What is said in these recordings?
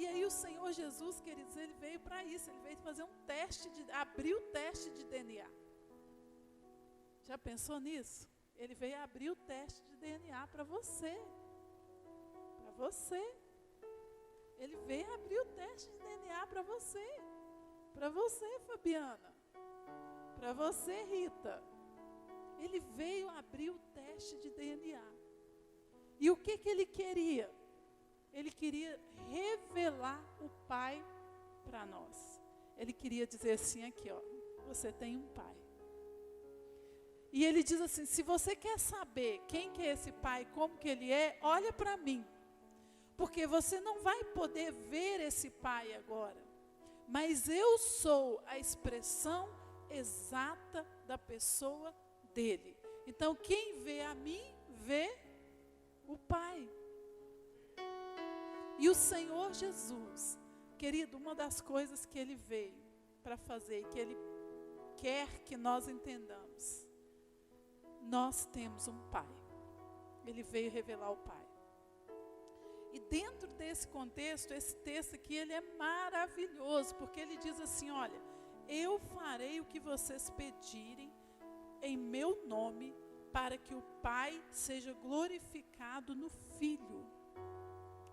E aí o Senhor Jesus, queridos, ele veio para isso, ele veio fazer um teste, abrir o teste de DNA. Já pensou nisso? Ele veio abrir o teste de DNA para você. Para você. Ele veio abrir o teste de DNA para você. Para você, Fabiana. Para você, Rita. Ele veio abrir o teste de DNA. E o que ele queria? Ele queria revelar o Pai para nós. Ele queria dizer assim aqui, ó, você tem um Pai. E ele diz assim, se você quer saber quem que é esse Pai, como que ele é, olha para mim. Porque você não vai poder ver esse Pai agora. Mas eu sou a expressão exata da pessoa dele. Então quem vê a mim, vê o Pai. E o Senhor Jesus, querido, uma das coisas que ele veio para fazer, que ele quer que nós entendamos, nós temos um Pai. Ele veio revelar o Pai. E dentro desse contexto, esse texto aqui, ele é maravilhoso, porque ele diz assim, olha, eu farei o que vocês pedirem em meu nome, para que o Pai seja glorificado no Filho.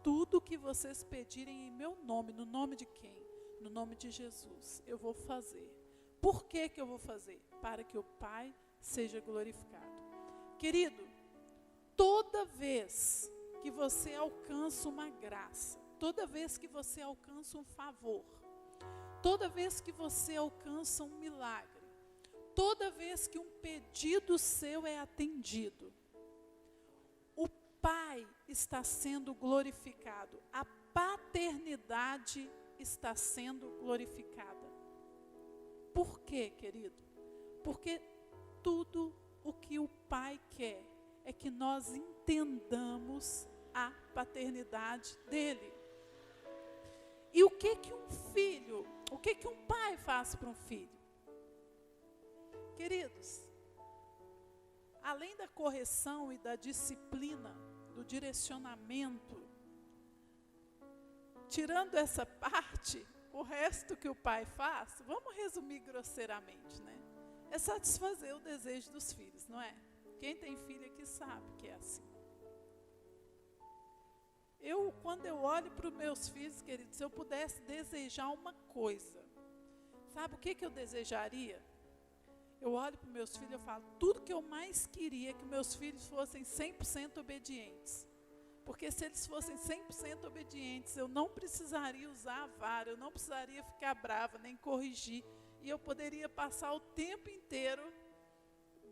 Tudo que vocês pedirem em meu nome, no nome de quem? No nome de Jesus, eu vou fazer. Por que eu vou fazer? Para que o Pai seja glorificado. Querido, toda vez que você alcança uma graça, toda vez que você alcança um favor, toda vez que você alcança um milagre, toda vez que um pedido seu é atendido, o Pai está sendo glorificado, a paternidade está sendo glorificada. Por quê, querido? Porque tudo o que o Pai quer é que nós entendamos a paternidade dele. E o que um pai faz para um filho? Queridos, além da correção e da disciplina, do direcionamento, tirando essa parte, o resto que o pai faz, vamos resumir grosseiramente, né? É satisfazer o desejo dos filhos, não é? Quem tem filho aqui sabe que é assim. Quando eu olho para os meus filhos, queridos, se eu pudesse desejar uma coisa, sabe o que eu desejaria? Eu olho para os meus filhos e falo, tudo que eu mais queria é que meus filhos fossem 100% obedientes. Porque se eles fossem 100% obedientes, eu não precisaria usar a vara, eu não precisaria ficar brava, nem corrigir. E eu poderia passar o tempo inteiro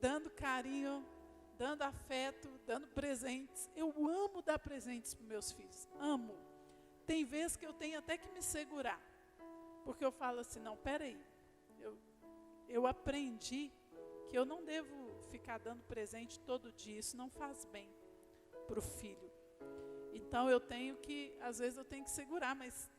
dando carinho, dando afeto, dando presentes. Eu amo dar presentes para meus filhos, amo. Tem vezes que eu tenho até que me segurar. Porque eu falo assim, não, peraí, eu aprendi que eu não devo ficar dando presente todo dia, isso não faz bem para o filho. Então eu tenho que, às vezes eu tenho que segurar, mas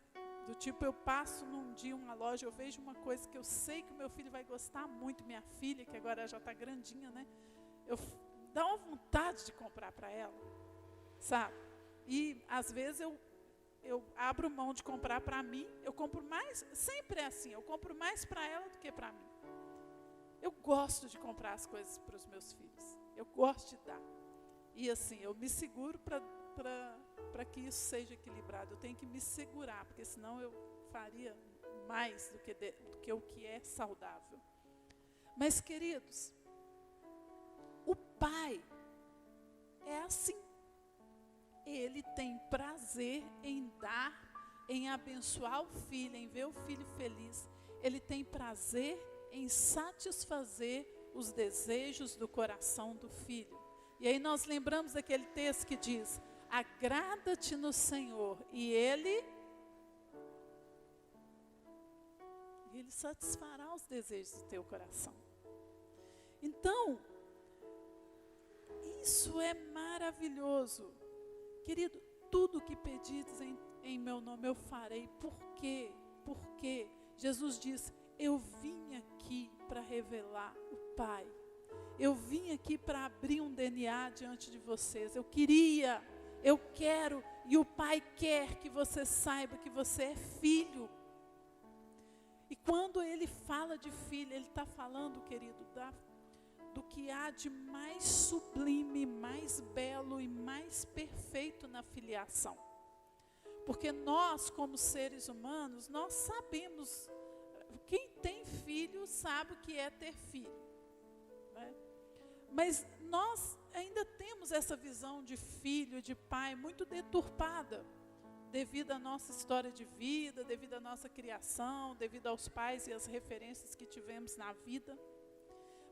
do tipo eu passo num dia uma loja, eu vejo uma coisa que eu sei que o meu filho vai gostar muito, minha filha, que agora já está grandinha, né? Dá uma vontade de comprar para ela, sabe? E às vezes eu abro mão de comprar para mim, eu compro mais, sempre é assim, eu compro mais para ela do que para mim. Eu gosto de comprar as coisas para os meus filhos, eu gosto de dar. E assim, eu me seguro para que isso seja equilibrado, eu tenho que me segurar, porque senão eu faria mais do que o que é saudável. Mas, queridos, o Pai é assim. Ele tem prazer em dar, em abençoar o filho, em ver o filho feliz. Ele tem prazer em satisfazer os desejos do coração do filho. E aí nós lembramos daquele texto que diz, agrada-te no Senhor, e Ele satisfará os desejos do teu coração. Então, isso é maravilhoso. Querido, tudo que pedires em meu nome eu farei. Por quê? Porque Jesus diz, eu vim aqui para revelar o Pai. Eu vim aqui para abrir um DNA diante de vocês. Eu queria Eu quero, e o Pai quer que você saiba que você é filho. E quando ele fala de filho, ele está falando, querido, do que há de mais sublime, mais belo e mais perfeito na filiação. Porque nós, como seres humanos, nós sabemos, quem tem filho sabe o que é ter filho, né? Mas nós ainda temos essa visão de filho, de pai, muito deturpada, devido à nossa história de vida, devido à nossa criação, devido aos pais e às referências que tivemos na vida.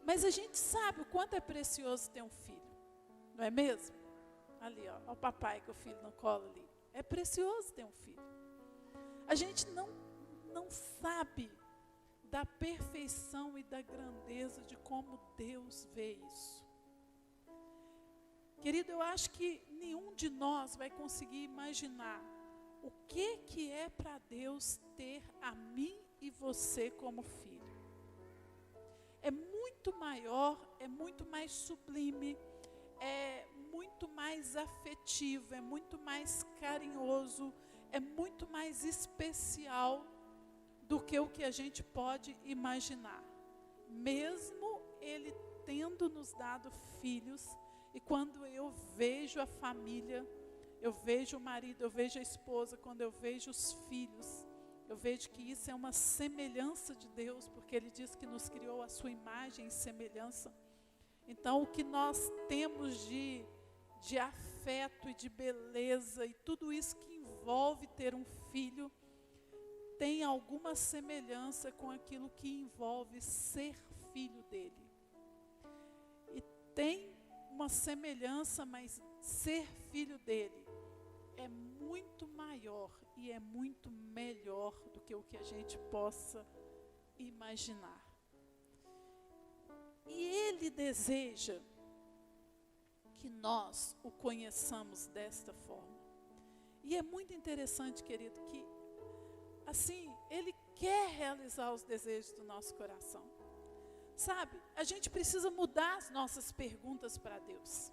Mas a gente sabe o quanto é precioso ter um filho, não é mesmo? Ali, ó o papai com o filho no colo ali. É precioso ter um filho. A gente não sabe da perfeição e da grandeza de como Deus vê isso. Querido, eu acho que nenhum de nós vai conseguir imaginar o que é para Deus ter a mim e você como filho. É muito maior, é muito mais sublime, é muito mais afetivo, é muito mais carinhoso, é muito mais especial do que o que a gente pode imaginar. Mesmo Ele tendo nos dado filhos, e quando eu vejo a família, eu vejo o marido, eu vejo a esposa, quando eu vejo os filhos, eu vejo que isso é uma semelhança de Deus, porque Ele diz que nos criou a sua imagem e semelhança. Então, o que nós temos de afeto e de beleza, e tudo isso que envolve ter um filho, tem alguma semelhança com aquilo que envolve ser filho dele. E tem uma semelhança, mas ser filho dele é muito maior e é muito melhor do que o que a gente possa imaginar. E Ele deseja que nós o conheçamos desta forma. E é muito interessante, querido, que assim, Ele quer realizar os desejos do nosso coração. Sabe, a gente precisa mudar as nossas perguntas para Deus.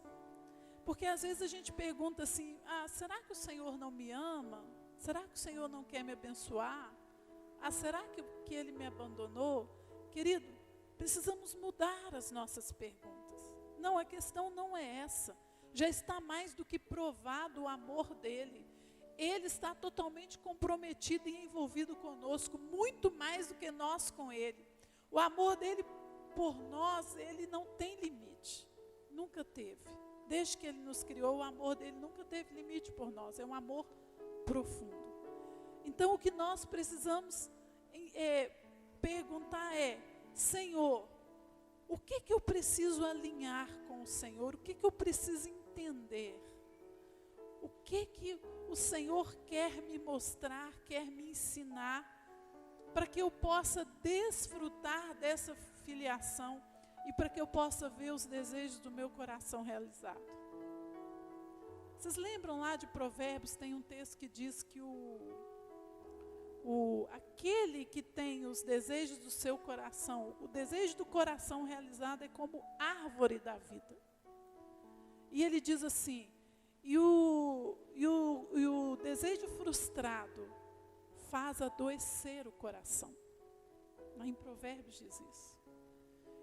Porque às vezes a gente pergunta assim, será que o Senhor não me ama? Será que o Senhor não quer me abençoar? Será que Ele me abandonou? Querido, precisamos mudar as nossas perguntas. Não, a questão não é essa. Já está mais do que provado o amor dEle. Ele está totalmente comprometido e envolvido conosco, muito mais do que nós com Ele. O amor dEle por nós, Ele não tem limite. Nunca teve. Desde que Ele nos criou, o amor dEle nunca teve limite por nós. É um amor profundo. Então, o que nós precisamos perguntar é: Senhor, o que eu preciso alinhar com o Senhor? O que eu preciso entender? O que o Senhor quer me mostrar, quer me ensinar, para que eu possa desfrutar dessa filiação e para que eu possa ver os desejos do meu coração realizados? Vocês lembram lá de Provérbios, tem um texto que diz que aquele que tem os desejos do seu coração, o desejo do coração realizado é como árvore da vida. E ele diz assim, e o desejo frustrado faz adoecer o coração. Lá em Provérbios diz isso.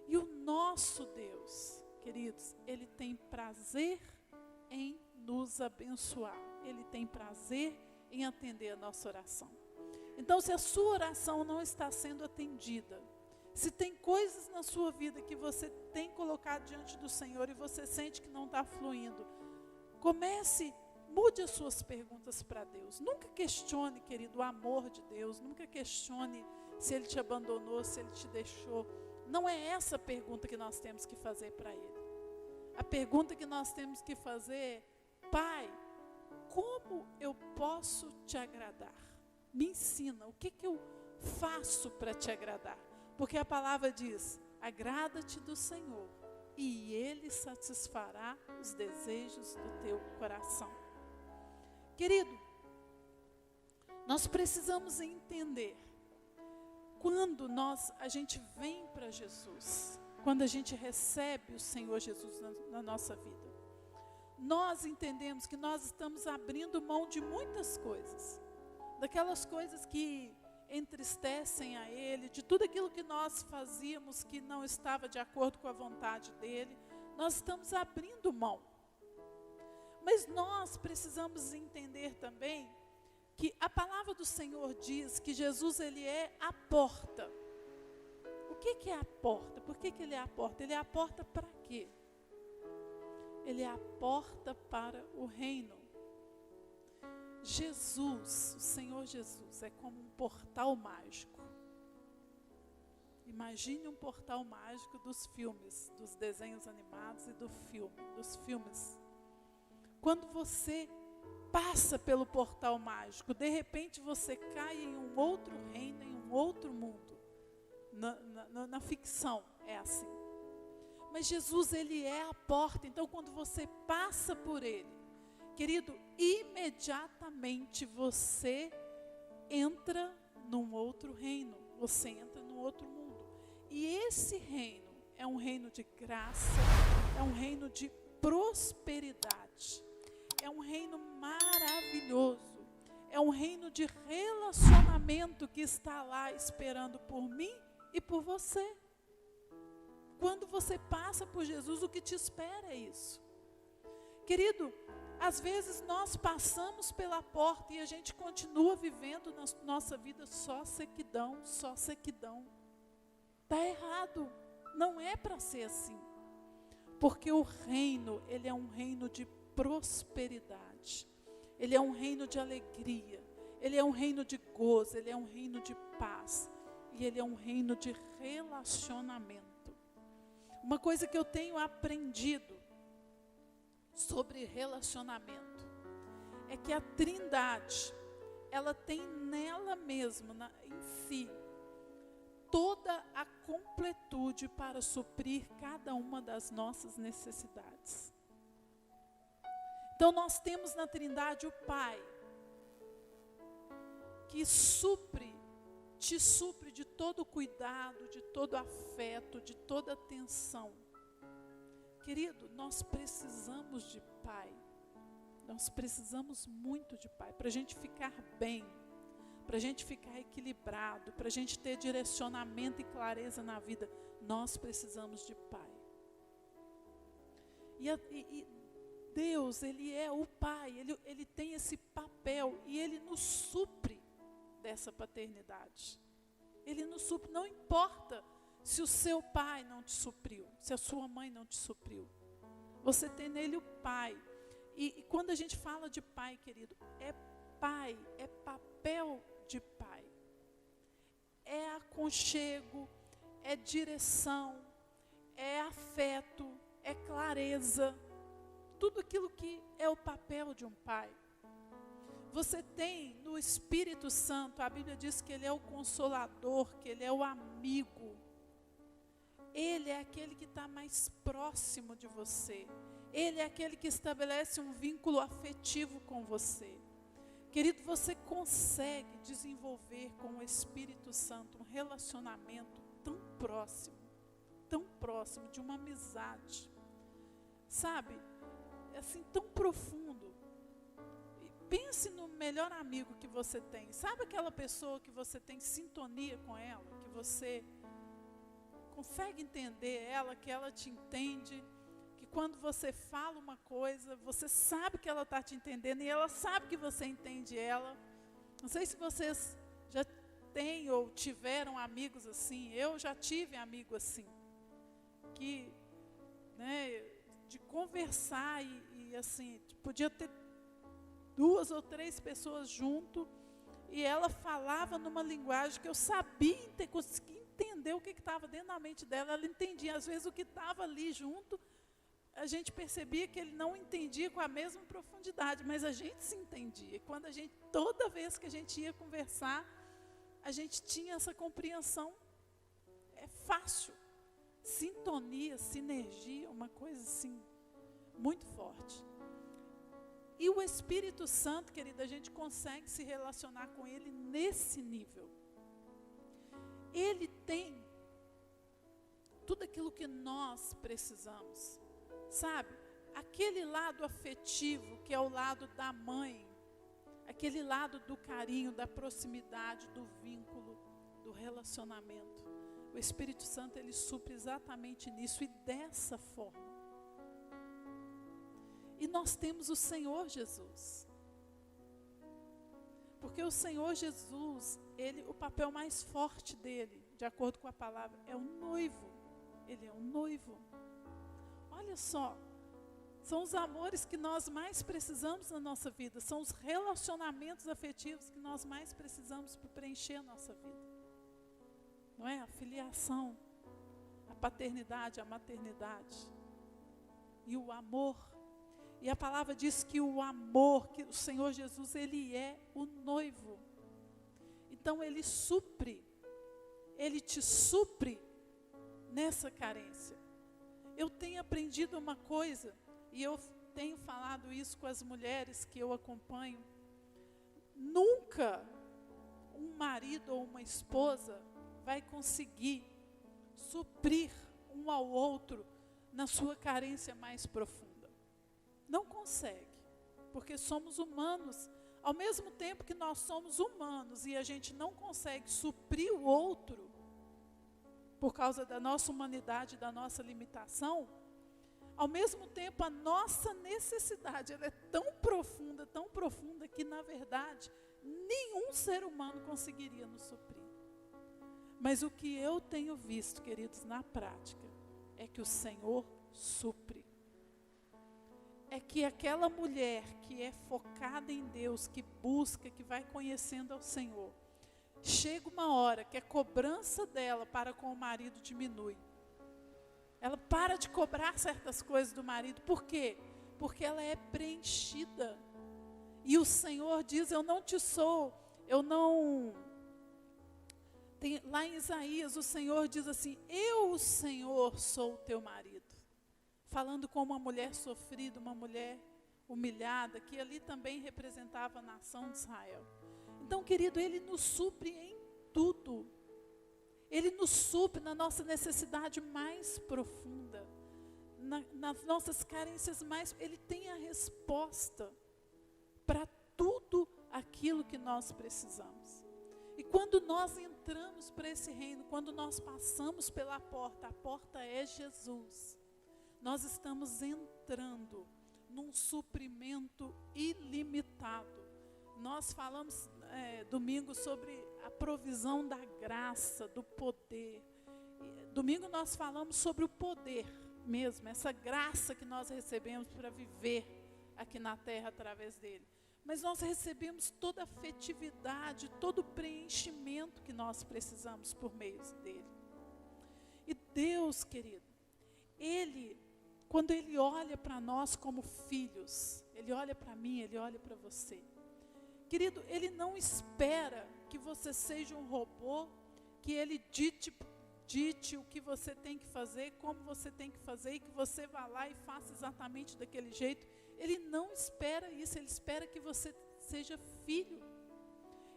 E o nosso Deus, queridos, Ele tem prazer em nos abençoar. Ele tem prazer em atender a nossa oração. Então, se a sua oração não está sendo atendida, se tem coisas na sua vida que você tem colocado diante do Senhor e você sente que não está fluindo, mude as suas perguntas para Deus. Nunca questione, querido, o amor de Deus. Nunca questione se Ele te abandonou, se Ele te deixou. Não é essa a pergunta que nós temos que fazer para Ele. A pergunta que nós temos que fazer é: Pai, como eu posso te agradar? Me ensina, o que eu faço para te agradar? Porque a palavra diz: agrada-te do Senhor e Ele satisfará os desejos do teu coração. Querido, nós precisamos entender, quando a gente vem para Jesus, quando a gente recebe o Senhor Jesus na nossa vida, nós entendemos que nós estamos abrindo mão de muitas coisas, daquelas coisas que entristecem a Ele, de tudo aquilo que nós fazíamos que não estava de acordo com a vontade dEle, nós estamos abrindo mão. Mas nós precisamos entender também que a palavra do Senhor diz que Jesus, Ele é a porta. O que é a porta? Por que Ele é a porta? Ele é a porta para quê? Ele é a porta para o reino. Jesus, o Senhor Jesus, é como um portal mágico. Imagine um portal mágico dos filmes, dos desenhos animados e dos filmes. Quando você passa pelo portal mágico, de repente você cai em um outro reino, em um outro mundo. Na ficção é assim. Mas Jesus, Ele é a porta. Então quando você passa por Ele, querido, imediatamente você entra num outro reino. Você entra num outro mundo. E esse reino é um reino de graça, é um reino de prosperidade. É um reino maravilhoso. É um reino de relacionamento que está lá esperando por mim e por você. Quando você passa por Jesus, o que te espera é isso. Querido, às vezes nós passamos pela porta e a gente continua vivendo na nossa vida só sequidão, só sequidão. Está errado, não é para ser assim. Porque o reino, ele é um reino de prosperidade. Ele é um reino de alegria. Ele é um reino de gozo, ele é um reino de paz. E ele é um reino de relacionamento. Uma coisa que eu tenho aprendido sobre relacionamento é que a Trindade, ela tem nela mesma, em si, toda a completude para suprir cada uma das nossas necessidades. Então nós temos na Trindade o Pai, que te supre de todo cuidado, de todo afeto, de toda atenção. Querido, nós precisamos de Pai. Nós precisamos muito de Pai, para a gente ficar bem, para a gente ficar equilibrado, para a gente ter direcionamento e clareza na vida. Nós precisamos de Pai. E Deus, Ele é o Pai, Ele tem esse papel e Ele nos supre dessa paternidade. Ele nos supre, não importa se o seu pai não te supriu, se a sua mãe não te supriu. Você tem nele o Pai. E quando a gente fala de Pai, querido, é Pai, é papel de Pai. É aconchego, é direção, é afeto, é clareza. Tudo aquilo que é o papel de um pai. Você tem no Espírito Santo, a Bíblia diz que Ele é o consolador, que Ele é o amigo. Ele é aquele que está mais próximo de você. Ele é aquele que estabelece um vínculo afetivo com você. Querido, você consegue desenvolver com o Espírito Santo um relacionamento tão próximo, de uma amizade. Sabe? Assim, tão profundo. E pense no melhor amigo que você tem. Sabe aquela pessoa que você tem sintonia com ela? Que você consegue entender ela, que ela te entende, que quando você fala uma coisa, você sabe que ela está te entendendo e ela sabe que você entende ela. Não sei se vocês já têm ou tiveram amigos assim. Eu já tive amigo assim, que, né, de conversar e assim, podia ter 2 ou 3 pessoas junto e ela falava numa linguagem que eu sabia, conseguia entender o que estava dentro da mente dela. Ela entendia, às vezes o que estava ali junto, a gente percebia que ele não entendia com a mesma profundidade, mas a gente se entendia. E quando toda vez que a gente ia conversar, a gente tinha essa compreensão. É fácil. Sintonia, sinergia, uma coisa assim, muito forte. E o Espírito Santo, querida, a gente consegue se relacionar com Ele nesse nível. Ele tem tudo aquilo que nós precisamos, sabe? aquele lado afetivo, que é o lado da mãe, aquele lado do carinho, da proximidade, do vínculo, do relacionamento. O Espírito Santo, ele supre exatamente nisso e dessa forma. E nós temos o Senhor Jesus. Porque o Senhor Jesus, o papel mais forte dele, de acordo com a palavra, é o noivo. Ele é um noivo. Olha só, são os amores que nós mais precisamos na nossa vida, são os relacionamentos afetivos que nós mais precisamos para preencher a nossa vida. Não é? A filiação, a paternidade, a maternidade e o amor. E a palavra diz que o amor, que o Senhor Jesus, ele é o noivo. Então ele supre, ele te supre nessa carência. Eu tenho aprendido uma coisa, e eu tenho falado isso com as mulheres que eu acompanho. Nunca um marido ou uma esposa vai conseguir suprir um ao outro na sua carência mais profunda. Não consegue, porque somos humanos. Ao mesmo tempo que nós somos humanos e a gente não consegue suprir o outro, por causa da nossa humanidade, da nossa limitação, ao mesmo tempo a nossa necessidade, ela é tão profunda, que na verdade, nenhum ser humano conseguiria nos suprir. Mas o que eu tenho visto, queridos, na prática, é que o Senhor supre. É que aquela mulher que é focada em Deus, que busca, que vai conhecendo ao Senhor, chega uma hora que a cobrança dela para com o marido diminui. Ela para de cobrar certas coisas do marido. Por quê? Porque ela é preenchida. E o Senhor diz, lá em Isaías, o Senhor diz assim, eu, o Senhor, sou o teu marido. Falando com uma mulher sofrida, uma mulher humilhada, que ali também representava a nação de Israel. Então, querido, ele nos supre em tudo. Ele nos supre na nossa necessidade mais profunda, nas nossas carências mais. Ele tem a resposta para tudo aquilo que nós precisamos. E quando nós entramos para esse reino, quando nós passamos pela porta, a porta é Jesus. Nós estamos entrando num suprimento ilimitado. Nós falamos domingo sobre a provisão da graça, do poder. Domingo nós falamos sobre o poder mesmo, essa graça que nós recebemos para viver aqui na terra através dele. Mas nós recebemos toda a afetividade, todo o preenchimento que nós precisamos por meio dele. E Deus, querido, quando ele olha para nós como filhos, ele olha para mim, ele olha para você. Querido, ele não espera que você seja um robô, que ele dite o que você tem que fazer, como você tem que fazer, e que você vá lá e faça exatamente daquele jeito. Ele não espera isso, ele espera que você seja filho.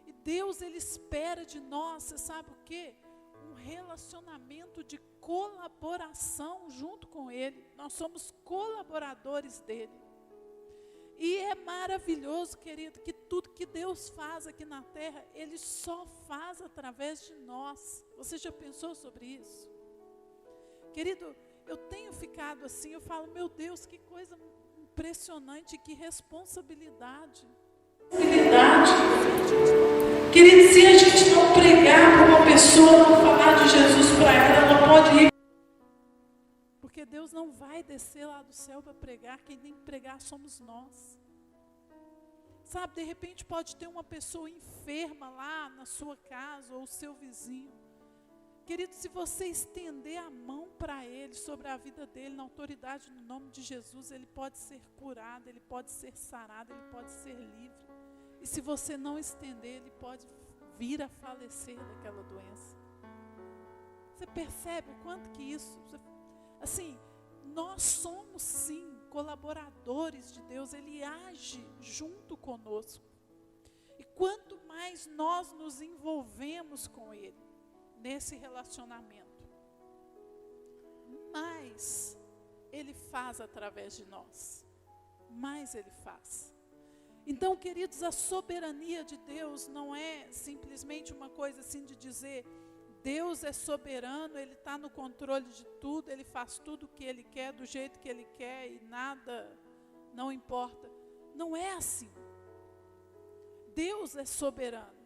E Deus, ele espera de nós, você sabe o quê? Um relacionamento de colaboração junto com ele. Nós somos colaboradores dele. E é maravilhoso, querido, que tudo que Deus faz aqui na terra, ele só faz através de nós. Você já pensou sobre isso? Querido, eu tenho ficado assim, eu falo, meu Deus, que coisa impressionante, que responsabilidade. Querido, se a gente não pregar para uma pessoa, não falar de Jesus para ela, ela pode ir. Porque Deus não vai descer lá do céu para pregar, quem tem que pregar somos nós. Sabe, de repente pode ter uma pessoa enferma lá na sua casa, ou o seu vizinho. Querido, se você estender a mão para ele, sobre a vida dele, na autoridade, no nome de Jesus, ele pode ser curado, ele pode ser sarado, ele pode ser livre. E se você não estender, ele pode vir a falecer daquela doença. Você percebe o quanto que isso... Assim, nós somos sim colaboradores de Deus, ele age junto conosco. E quanto mais nós nos envolvemos com ele, nesse relacionamento, mais Ele faz através de nós. Mais Ele faz. Então, queridos, a soberania de Deus não é simplesmente uma coisa assim de dizer, Deus é soberano, Ele está no controle de tudo, Ele faz tudo o que Ele quer, do jeito que Ele quer e nada não importa. Não é assim. Deus é soberano.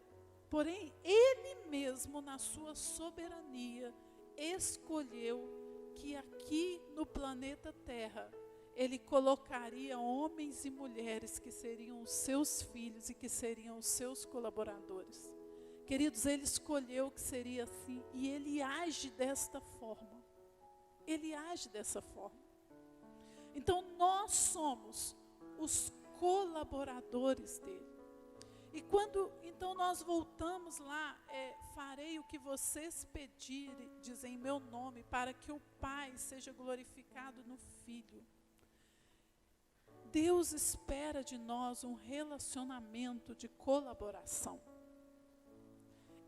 Porém, Ele mesmo, na sua soberania, escolheu que aqui no planeta Terra, Ele colocaria homens e mulheres que seriam os seus filhos e que seriam os seus colaboradores. Queridos, Ele escolheu que seria assim e Ele age desta forma. Ele age dessa forma. Então, nós somos os colaboradores dEle. E quando, então, nós voltamos lá, farei o que vocês pedirem, dizem em meu nome, para que o Pai seja glorificado no Filho. Deus espera de nós um relacionamento de colaboração,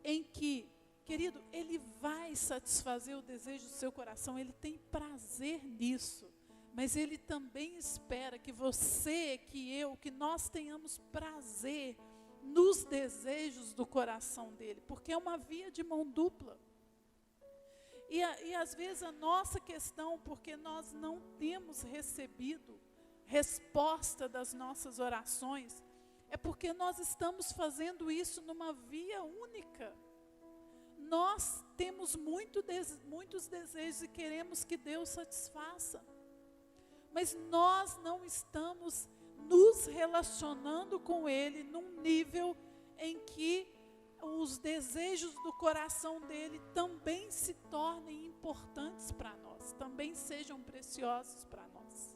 em que, querido, Ele vai satisfazer o desejo do seu coração, Ele tem prazer nisso, mas Ele também espera que você, que eu, que nós tenhamos prazer nos desejos do coração dEle, porque é uma via de mão dupla. E às vezes a nossa questão, porque nós não temos recebido resposta das nossas orações, é porque nós estamos fazendo isso numa via única. Nós temos muitos desejos e queremos que Deus satisfaça, mas nós não estamos nos relacionando com Ele num nível em que os desejos do coração dEle também se tornem importantes para nós, também sejam preciosos para nós.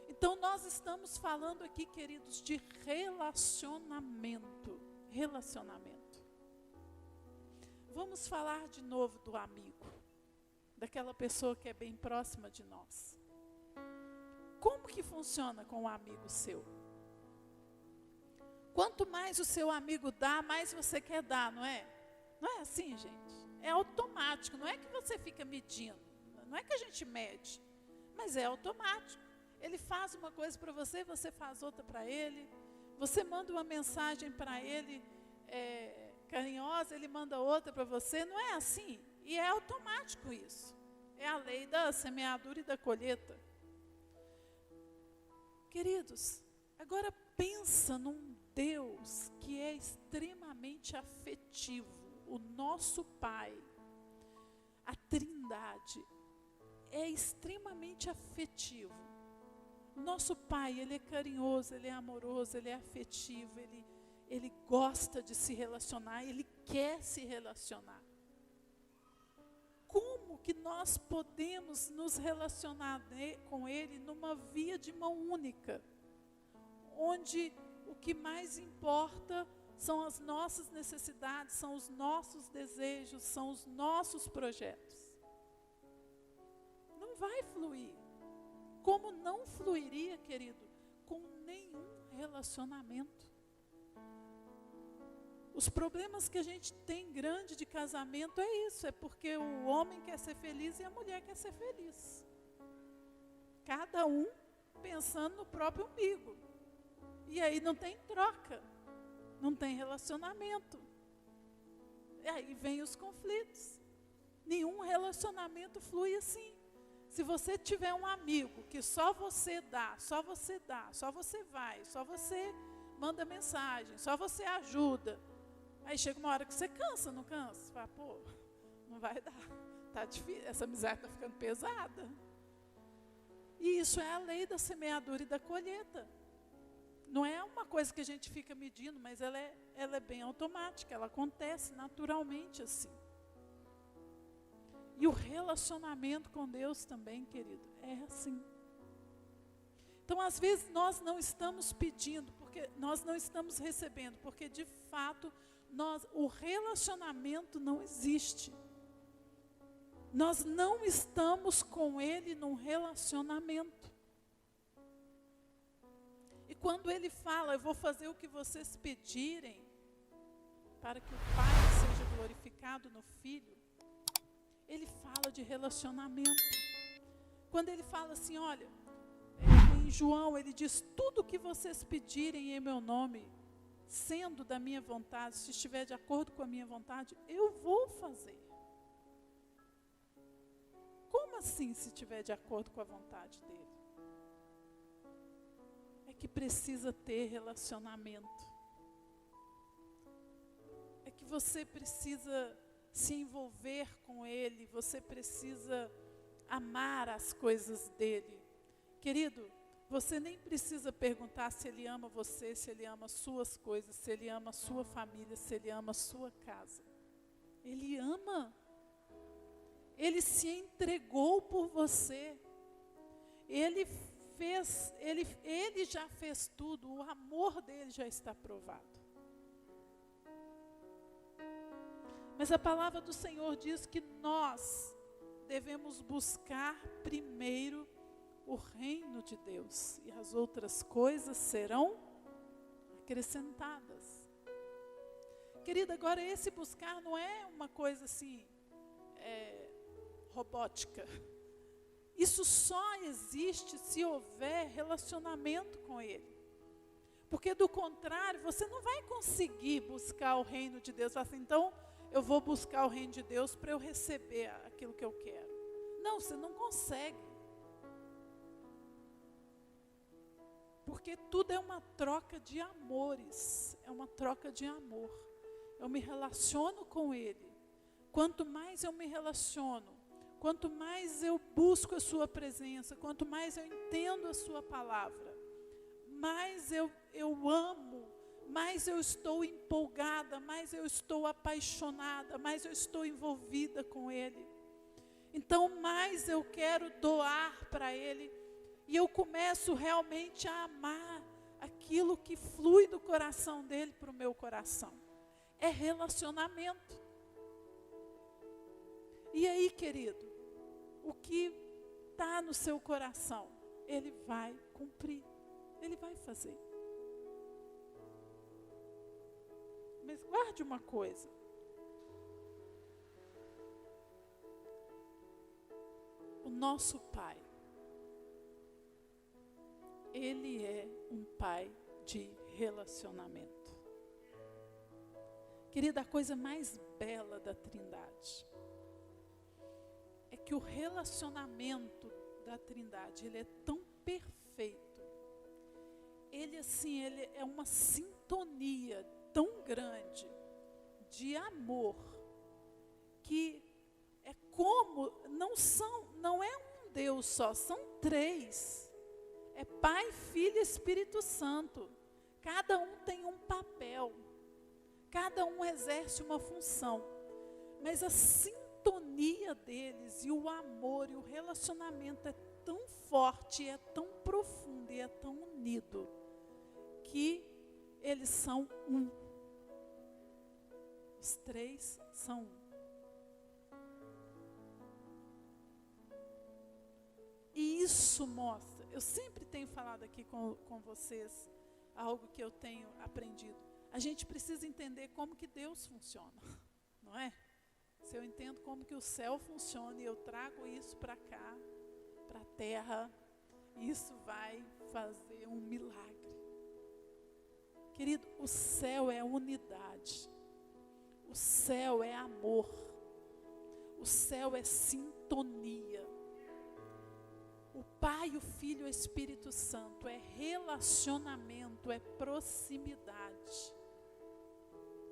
Então nós estamos falando aqui, queridos, de relacionamento. Vamos falar de novo do amigo, daquela pessoa que é bem próxima de nós. Como que funciona com um amigo seu? Quanto mais o seu amigo dá, mais você quer dar, não é? Não é assim, gente? É automático, não é que você fica medindo, não é que a gente mede, mas é automático. Ele faz uma coisa para você, você faz outra para ele. Você manda uma mensagem para ele carinhosa, ele manda outra para você. Não é assim? E é automático isso. É a lei da semeadura e da colheita. Queridos, agora pensa num Deus que é extremamente afetivo. O nosso Pai, a Trindade, é extremamente afetivo. Nosso Pai, Ele é carinhoso, Ele é amoroso, Ele é afetivo, Ele gosta de se relacionar, Ele quer se relacionar. Como que nós podemos nos relacionar com Ele numa via de mão única, onde o que mais importa são as nossas necessidades, são os nossos desejos, são os nossos projetos? Não vai fluir. Como não fluiria, querido, com nenhum relacionamento. Os problemas que a gente tem grande de casamento é isso, é porque o homem quer ser feliz e a mulher quer ser feliz. Cada um pensando no próprio umbigo. E aí não tem troca, não tem relacionamento. E aí vem os conflitos. Nenhum relacionamento flui assim. Se você tiver um amigo que só você dá, só você vai, só você manda mensagem, só você ajuda, aí chega uma hora que você cansa, não cansa? Você fala, pô, não vai dar, tá difícil, essa amizade está ficando pesada. E isso é a lei da semeadura e da colheita. Não é uma coisa que a gente fica medindo, mas ela é bem automática, ela acontece naturalmente assim. E o relacionamento com Deus também, querido, é assim. Então, às vezes, nós não estamos pedindo, porque nós não estamos recebendo, porque, de fato, o relacionamento não existe. Nós não estamos com Ele num relacionamento. E quando Ele fala, eu vou fazer o que vocês pedirem, para que o Pai seja glorificado no Filho, Ele fala de relacionamento. Quando ele fala assim, olha, em João ele diz, tudo que vocês pedirem em meu nome, sendo da minha vontade, se estiver de acordo com a minha vontade, eu vou fazer. Como assim, se estiver de acordo com a vontade dele? É que precisa ter relacionamento. É que você precisa se envolver com ele, você precisa amar as coisas dele. Querido, você nem precisa perguntar se ele ama você, se ele ama suas coisas, se ele ama a sua família, se ele ama a sua casa. Ele ama. Ele se entregou por você. Ele já fez tudo, o amor dele já está provado. Mas a palavra do Senhor diz que nós devemos buscar primeiro o reino de Deus, e as outras coisas serão acrescentadas. Querida, agora esse buscar não é uma coisa assim, robótica. Isso só existe se houver relacionamento com Ele. Porque do contrário, você não vai conseguir buscar o reino de Deus. Assim, então, eu vou buscar o reino de Deus para eu receber aquilo que eu quero. Não, você não consegue. Porque tudo é uma troca de amores. É uma troca de amor. Eu me relaciono com Ele. Quanto mais eu me relaciono, quanto mais eu busco a sua presença, quanto mais eu entendo a sua palavra, mais eu amo, mais eu estou empolgada, mais eu estou apaixonada, mais eu estou envolvida com Ele. Então mais eu quero doar para Ele, e eu começo realmente a amar aquilo que flui do coração dEle para o meu coração. É relacionamento. E aí, querido, o que está no seu coração, Ele vai cumprir, Ele vai fazer. Mas guarde uma coisa. O nosso Pai, Ele é um Pai de relacionamento. Querida, a coisa mais bela da Trindade é que o relacionamento da Trindade, ele é tão perfeito. Ele assim, ele é uma sintonia tão grande de amor, que é como, não é um Deus só, são três. É Pai, Filho e Espírito Santo. Cada um tem um papel. Cada um exerce uma função. Mas a sintonia deles e o amor e o relacionamento é tão forte, é tão profundo e é tão unido, que eles são um. Os três são um. E isso mostra, eu sempre tenho falado aqui com vocês, algo que eu tenho aprendido. A gente precisa entender como que Deus funciona, não é? Se eu entendo como que o céu funciona e eu trago isso para cá, para a terra, isso vai fazer um milagre. Querido, o céu é unidade, o céu é amor, o céu é sintonia. O Pai, o Filho e o Espírito Santo é relacionamento, é proximidade.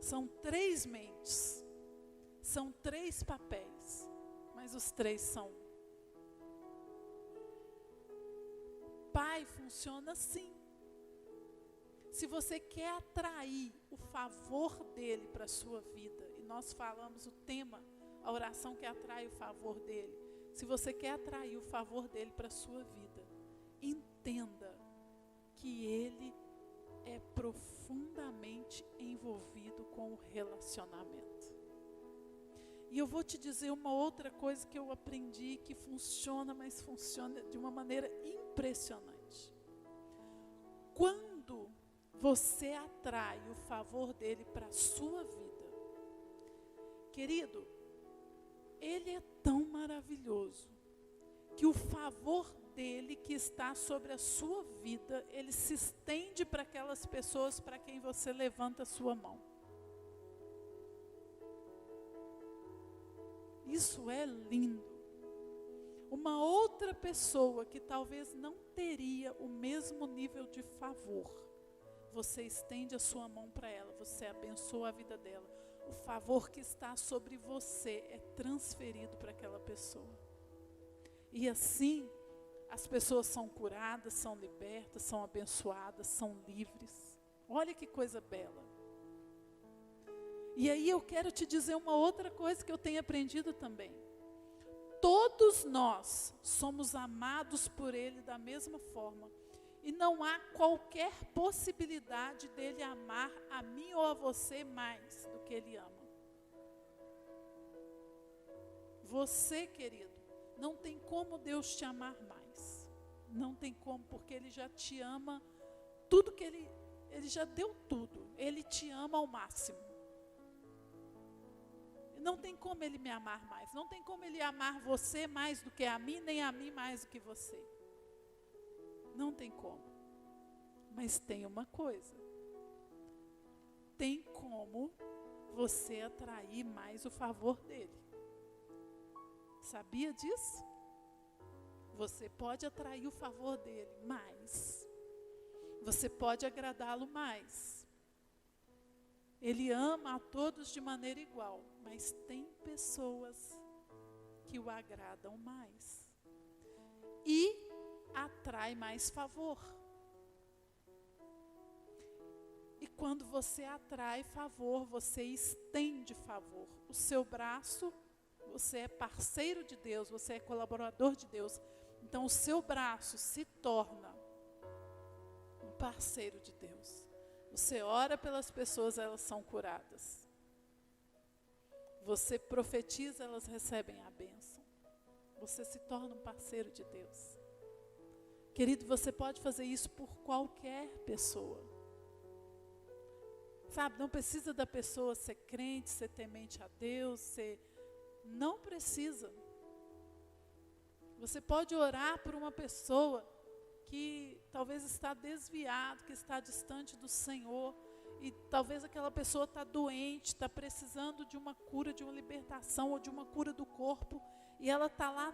São três mentes, são três papéis, mas os três são um. Pai funciona assim. Se você quer atrair o favor dele para a sua vida, e nós falamos o tema, a oração que atrai o favor dele. Se você quer atrair o favor dele para a sua vida, entenda que ele é profundamente envolvido com o relacionamento. E eu vou te dizer uma outra coisa que eu aprendi, que funciona, mas funciona de uma maneira impressionante. Quando você atrai o favor dele para a sua vida, querido, ele é tão maravilhoso que o favor dele que está sobre a sua vida, ele se estende para aquelas pessoas para quem você levanta a sua mão. Isso é lindo. Uma outra pessoa que talvez não teria o mesmo nível de favor, você estende a sua mão para ela, você abençoa a vida dela. O favor que está sobre você é transferido para aquela pessoa. E assim, as pessoas são curadas, são libertas, são abençoadas, são livres. Olha que coisa bela. E aí eu quero te dizer uma outra coisa que eu tenho aprendido também. Todos nós somos amados por Ele da mesma forma. E não há qualquer possibilidade dele amar a mim ou a você mais do que Ele ama. Você, querido, não tem como Deus te amar mais. Não tem como, porque Ele já te ama. Tudo que Ele já deu tudo. Ele te ama ao máximo. Não tem como Ele me amar mais. Não tem como Ele amar você mais do que a mim, nem a mim mais do que você. Não tem como. Mas tem uma coisa. Tem como você atrair mais o favor dele. Sabia disso? Você pode atrair o favor dele mais. Você pode agradá-lo mais. Ele ama a todos de maneira igual, mas tem pessoas que o agradam mais. E atrai mais favor. E quando você atrai favor, você estende favor. O seu braço, você é parceiro de Deus, você é colaborador de Deus. Então o seu braço se torna um parceiro de Deus. Você ora pelas pessoas, elas são curadas. Você profetiza, elas recebem a bênção. Você se torna um parceiro de Deus. Querido, você pode fazer isso por qualquer pessoa. Sabe, não precisa da pessoa ser crente, ser temente a Deus, não precisa. Você pode orar por uma pessoa que talvez está desviado, que está distante do Senhor, e talvez aquela pessoa está doente, está precisando de uma cura, de uma libertação, ou de uma cura do corpo, e ela está lá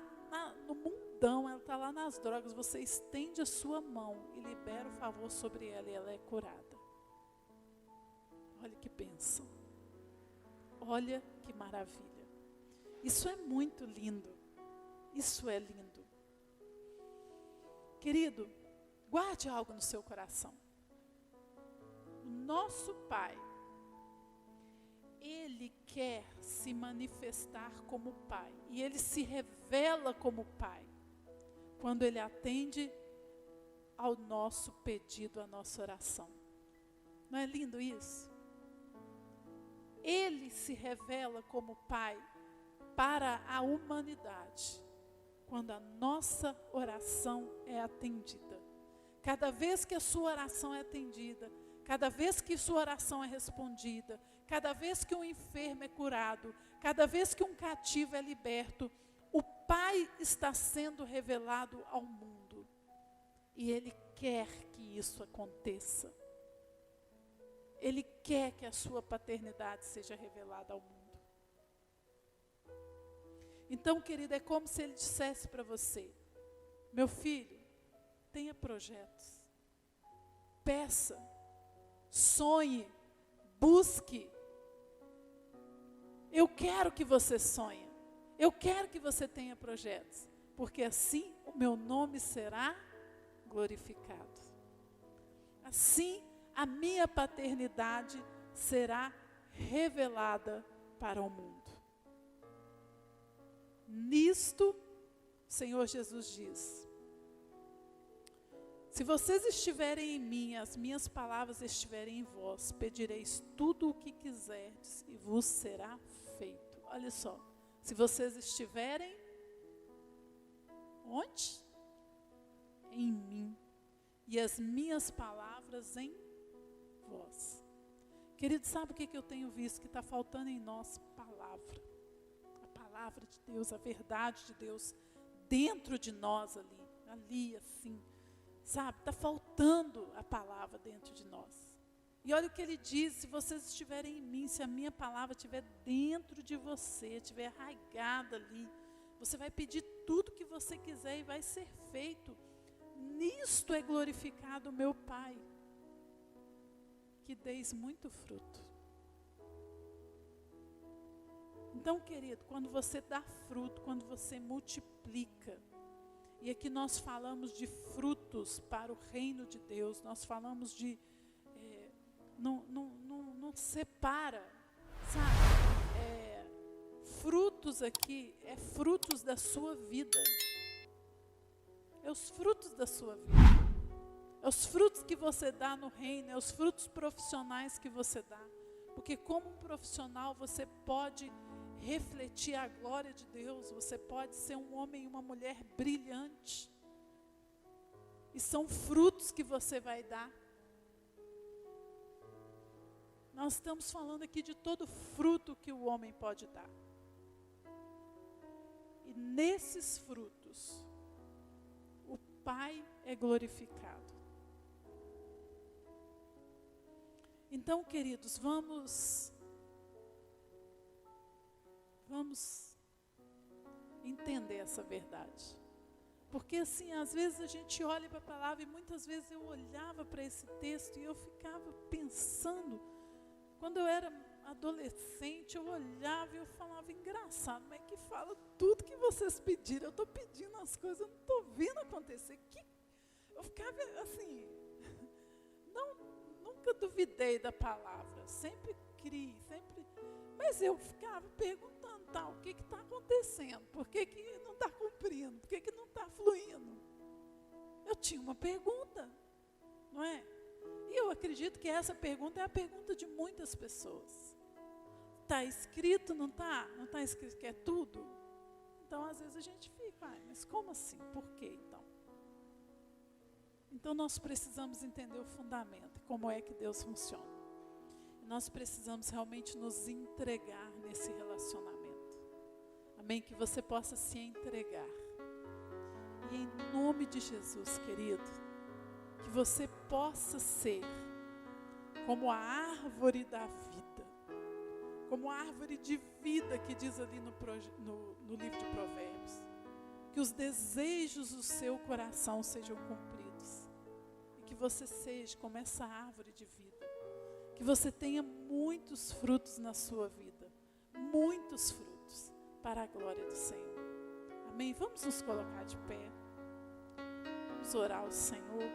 no mundão, ela está lá nas drogas. Você estende a sua mão e libera o favor sobre ela, e ela é curada. Olha que bênção. Olha que maravilha. Isso é muito lindo. Isso é lindo. Querido, guarde algo no seu coração. O nosso Pai, Ele quer se manifestar como Pai. E Ele se revela como Pai quando Ele atende ao nosso pedido, à nossa oração. Não é lindo isso? Ele se revela como Pai para a humanidade quando a nossa oração é atendida. Cada vez que a sua oração é atendida, cada vez que sua oração é respondida, cada vez que um enfermo é curado, cada vez que um cativo é liberto, o Pai está sendo revelado ao mundo. E Ele quer que isso aconteça. Ele quer que a sua paternidade seja revelada ao mundo. Então, querida, é como se Ele dissesse para você: meu filho, tenha projetos. Peça, sonhe, busque. Eu quero que você sonhe. Eu quero que você tenha projetos. Porque assim o meu nome será glorificado. Assim a minha paternidade será revelada para o mundo. Nisto, o Senhor Jesus diz: se vocês estiverem em mim, as minhas palavras estiverem em vós, pedireis tudo o que quiserdes e vos será feito. Olha só, se vocês estiverem onde? Em mim, e as minhas palavras em vós. Querido, sabe o que eu tenho visto que está faltando em nós? Palavra. A palavra de Deus, a verdade de Deus dentro de nós ali assim, sabe? Está faltando a palavra dentro de nós. E olha o que ele diz: se vocês estiverem em mim, se a minha palavra estiver dentro de você, estiver arraigada ali, você vai pedir tudo que você quiser e vai ser feito. Nisto é glorificado o meu Pai, que deis muito fruto. Então, querido, quando você dá fruto, quando você multiplica, e aqui nós falamos de frutos para o reino de Deus, nós falamos de, não separa, sabe? Frutos aqui, frutos da sua vida, é os frutos da sua vida, é os frutos que você dá no reino, é os frutos profissionais que você dá, porque como um profissional você pode refletir a glória de Deus, você pode ser um homem e uma mulher brilhante, e são frutos que você vai dar. Nós estamos falando aqui de todo fruto que o homem pode dar, e nesses frutos o Pai é glorificado. Então, queridos, vamos entender essa verdade. Porque assim, às vezes a gente olha para a palavra, e muitas vezes eu olhava para esse texto e eu ficava pensando, quando eu era adolescente, eu olhava e eu falava: engraçado, mas é que fala tudo que vocês pediram, eu estou pedindo as coisas, eu não estou vendo acontecer. Eu ficava assim, nunca duvidei da palavra, sempre criei, mas eu ficava perguntando, o que está acontecendo? Por que não está cumprindo? Por que não está fluindo? Eu tinha uma pergunta, não é? E eu acredito que essa pergunta é a pergunta de muitas pessoas. Está escrito, não está? Não está escrito que é tudo? Então, às vezes a gente fica, mas como assim? Por quê, então? Então, nós precisamos entender o fundamento, como é que Deus funciona. Nós precisamos realmente nos entregar nesse relacionamento. Amém? Que você possa se entregar. E em nome de Jesus, querido, que você possa ser como a árvore da vida, como a árvore de vida que diz ali no livro de Provérbios. Que os desejos do seu coração sejam cumpridos. E que você seja como essa árvore de vida. Que você tenha muitos frutos na sua vida, muitos frutos, para a glória do Senhor. Amém? Vamos nos colocar de pé, vamos orar ao Senhor.